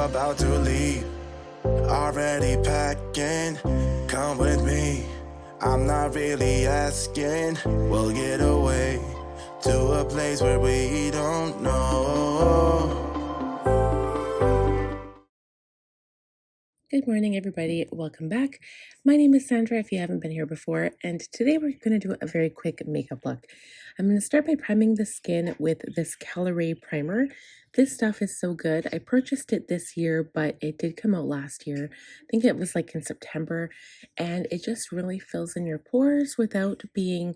about to leave. Already packing, come with me. I'm not really asking. We'll get away to a place where we don't know. Good morning, everybody. Welcome back. My name is Sandra, if you haven't been here before, and today we're going to do a very quick makeup look. I'm going to start by priming the skin with this Caliray primer. This stuff is so good. I purchased it this year, but it did come out last year. I think it was like in September, and it just really fills in your pores without being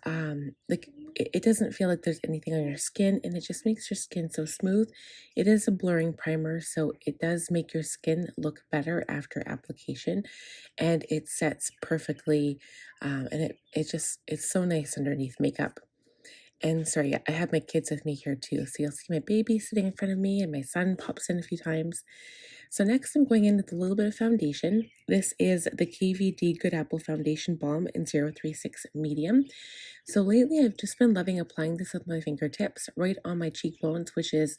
like it doesn't feel like there's anything on your skin, and it just makes your skin so smooth. It is a blurring primer, so it does make your skin look better after application, and it sets perfectly, and it's so nice underneath makeup. And sorry, I have my kids with me here too, so you'll see my baby sitting in front of me, and my son pops in a few times. So next I'm going in with a little bit of foundation. This is the KVD Good Apple Foundation Balm in 036 Medium. So lately I've just been loving applying this with my fingertips right on my cheekbones, which is,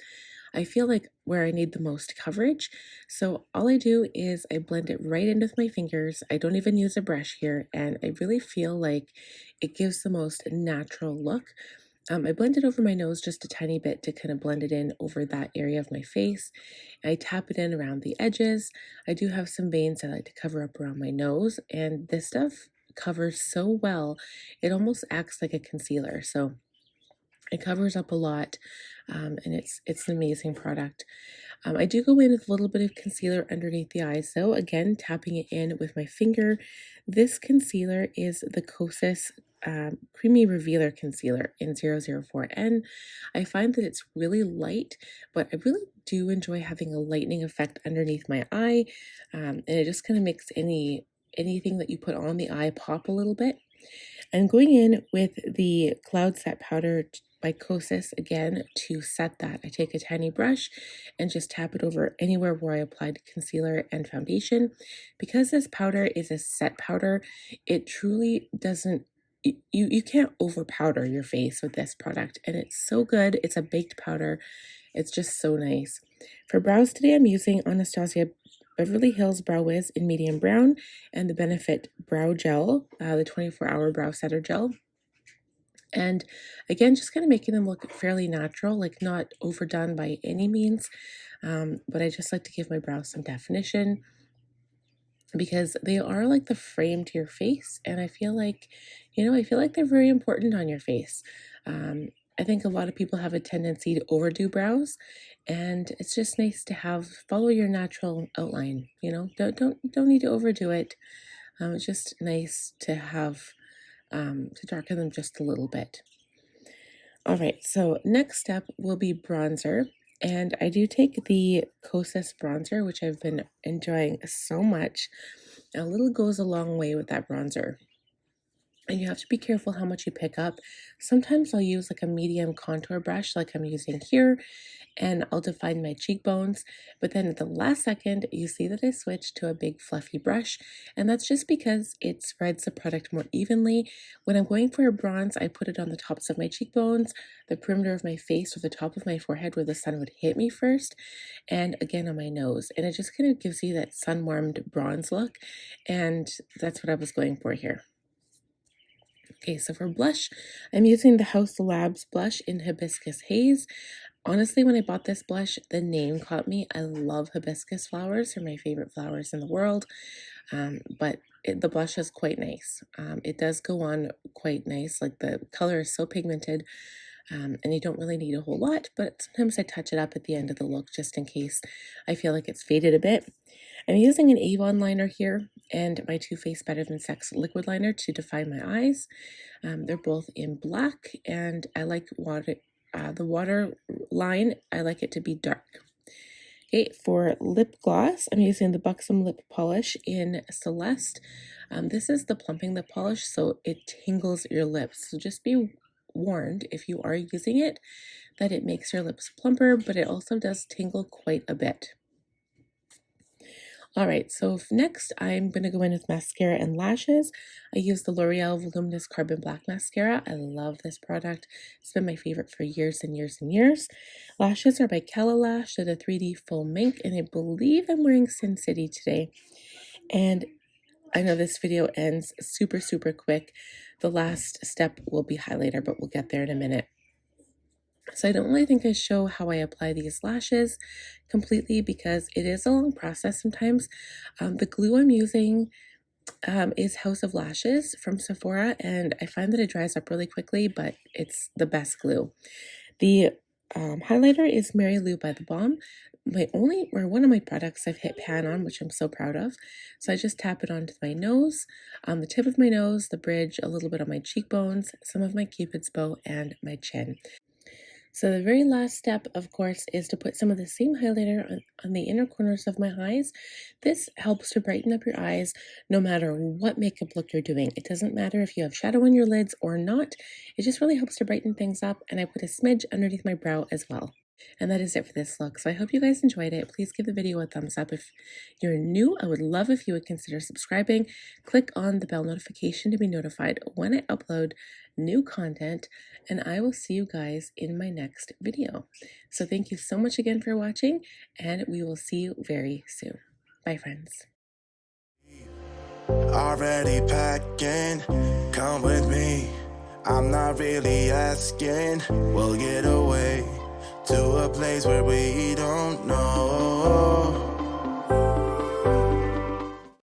I feel like, where I need the most coverage. So all I do is I blend it right in with my fingers. I don't even use a brush here, and I really feel like it gives the most natural look. I blend it over my nose just a tiny bit to kind of blend it in over that area of my face. I tap it in around the edges. I do have some veins I like to cover up around my nose, and this stuff covers so well, it almost acts like a concealer. So it covers up a lot, and it's an amazing product. I do go in with a little bit of concealer underneath the eyes, though, again, tapping it in with my finger. This concealer is the Kosas Creamy Revealer Concealer in 004N. I find that it's really light, but I really do enjoy having a lightening effect underneath my eye, and it just kind of makes anything that you put on the eye pop a little bit. I'm going in with the Cloud Set Powder by Kosas again to set that. I take a tiny brush and just tap it over anywhere where I applied concealer and foundation. Because this powder is a set powder, it truly doesn't, you can't over powder your face with this product, and it's so good. It's a baked powder. It's just so nice. For brows today, I'm using Anastasia Beverly Hills Brow Whiz in medium brown and the Benefit Brow Gel, the 24-hour brow setter gel. And again, just kind of making them look fairly natural, like not overdone by any means. But I just like to give my brows some definition because they are like the frame to your face. And I feel like, I feel like they're very important on your face. I think a lot of people have a tendency to overdo brows, and it's just nice to follow your natural outline. Don't need to overdo it. It's just nice to have to darken them just a little bit. All right, so next step will be bronzer, and I do take the Kosas bronzer, which I've been enjoying so much. A little goes a long way with that bronzer. And you have to be careful how much you pick up. Sometimes I'll use like a medium contour brush like I'm using here, and I'll define my cheekbones. But then at the last second, you see that I switched to a big fluffy brush, and that's just because it spreads the product more evenly. When I'm going for a bronze, I put it on the tops of my cheekbones, the perimeter of my face, or the top of my forehead where the sun would hit me first, and again on my nose. And it just kind of gives you that sun-warmed bronze look, and that's what I was going for here. Okay, so for blush, I'm using the Haus Labs blush in Hibiscus Haze. Honestly, when I bought this blush, the name caught me. I love hibiscus flowers. They're my favorite flowers in the world, but the blush is quite nice. It does go on quite nice. Like the color is so pigmented, and you don't really need a whole lot, but sometimes I touch it up at the end of the look just in case I feel like it's faded a bit. I'm using an Avon liner here and my Too Faced Better Than Sex liquid liner to define my eyes. They're both in black, and I like the water line, I like it to be dark. Okay, for lip gloss, I'm using the Buxom lip polish in Celeste. This is the plumping lip polish, so it tingles your lips. So just be warned if you are using it that it makes your lips plumper, but it also does tingle quite a bit. All right, so next I'm going to go in with mascara and lashes. I use the L'Oreal Voluminous Carbon Black Mascara. I love this product. It's been my favorite for years and years and years. Lashes are by Cala. They're the 3D Full Mink, and I believe I'm wearing Sin City today. And I know this video ends super, super quick. The last step will be highlighter, but we'll get there in a minute. So I don't really think I show how I apply these lashes completely because it is a long process sometimes. The glue I'm using is House of Lashes from Sephora, and I find that it dries up really quickly, but it's the best glue. The highlighter is Mary Lou by the Balm. One of my products I've hit pan on, which I'm so proud of. So I just tap it onto my nose, on the tip of my nose, the bridge, a little bit on my cheekbones, some of my cupid's bow, and my chin. So the very last step, of course, is to put some of the same highlighter on the inner corners of my eyes. This helps to brighten up your eyes no matter what makeup look you're doing. It doesn't matter if you have shadow on your lids or not. It just really helps to brighten things up, and I put a smidge underneath my brow as well. And that is it for this look. So I hope you guys enjoyed it. Please give the video a thumbs up. If you're new, I would love if you would consider subscribing. Click on the bell notification to be notified when I upload new content, and I will see you guys in my next video. So thank you so much again for watching, and we will see you very soon. Bye, friends. Already packing, come with me. I'm not really asking, we'll get away to a place where we don't know.